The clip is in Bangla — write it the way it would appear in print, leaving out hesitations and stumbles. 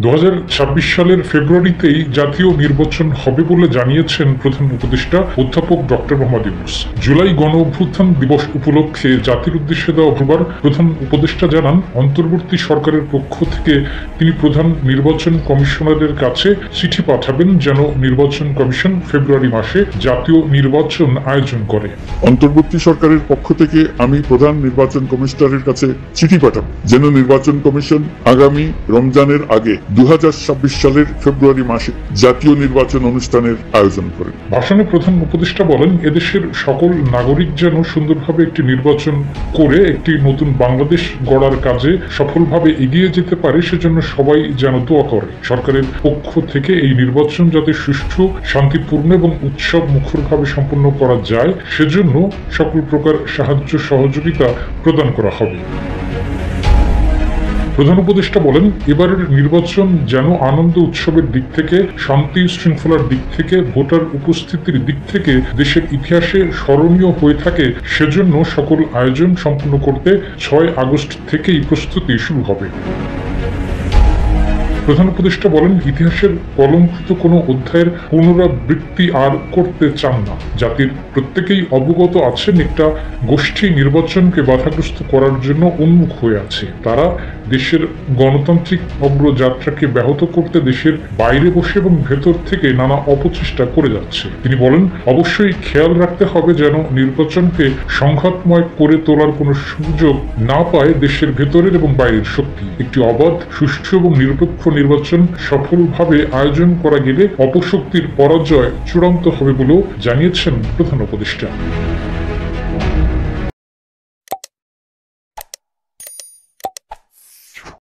2026 সালের ফেব্রুয়ারিতেই জাতীয় নির্বাচন হবে বলে জানিয়েছেন প্রধান উপদেষ্টা অধ্যাপক ডক্টর মোহাম্মদ ইউনূস। জুলাই গণঅভ্যুত্থান দিবস উপলক্ষে জাতির উদ্দেশ্যে দেওয়া ভাষণে প্রধান উপদেষ্টা জানান, অন্তর্বর্তী সরকারের পক্ষ থেকে তিনি প্রধান নির্বাচন কমিশনারের কাছে চিঠি পাঠাবেন যেন নির্বাচন কমিশন ফেব্রুয়ারি মাসে জাতীয় নির্বাচন আয়োজন করে। অন্তর্বর্তী সরকারের পক্ষ থেকে আমি প্রধান নির্বাচন কমিশনারের কাছে চিঠি পাঠাবো যেন নির্বাচন কমিশন আগামী রমজানের আগে 2026 সালের ফেব্রুয়ারি মাসে জাতীয় নির্বাচন অনুষ্ঠানের আয়োজন করেন। ভাষণে প্রধান উপদেষ্টা বলেন, এদেশের সকল নাগরিক যেন সুন্দরভাবে একটি নির্বাচন করে একটি নতুন বাংলাদেশ গড়ার কাজে সফলভাবে এগিয়ে যেতে পারে, সেজন্য সবাই যেন দোয়া করে। সরকারের পক্ষ থেকে এই নির্বাচন যাতে সুষ্ঠু, শান্তিপূর্ণ এবং উৎসব মুখরভাবে সম্পন্ন করা যায় সেজন্য সকল প্রকার সাহায্য সহযোগিতা প্রদান করা হবে। প্রধান উপদেষ্টা বলেন, এবারের নির্বাচন যেন আনন্দ উৎসবের দিক থেকে, শান্তি শৃঙ্খলার দিক থেকে, ভোটার উপস্থিতির দিক থেকে দেশের ইতিহাসে স্মরণীয় হয়ে থাকে, সেজন্য সকল আয়োজন সম্পন্ন করতে 6 আগস্ট থেকেই প্রস্তুতি শুরু হবে। প্রধান উপদেষ্টা বলেন, ইতিহাসের কলঙ্কিত কোনো অধ্যায়ের পুনরাবৃত্তি আর করতে চান না। জাতির প্রত্যেকেই অবগত আছেন একটা গোষ্ঠী নির্বাচনকে বাধাগ্রস্ত করার জন্য উন্মুখ হয়ে আছে। তারা দেশের গণতান্ত্রিক অগ্রযাত্রাকে ব্যাহত করতে দেশের বাইরে বসে এবং ভেতর থেকে নানা অপচেষ্টা করে যাচ্ছে। তিনি বলেন, অবশ্যই খেয়াল রাখতে হবে যেন নির্বাচনকে সংঘাতময় করে তোলার কোনো সুযোগ না পায় দেশের ভেতরের এবং বাইরের শক্তি। একটি অবাধ, সুষ্ঠু এবং নিরপেক্ষ নির্বাচন সফলভাবে আয়োজন করা গেলে অপশক্তির পরাজয় চূড়ান্ত হবে বলেও জানিয়েছেন প্রধান উপদেষ্টা।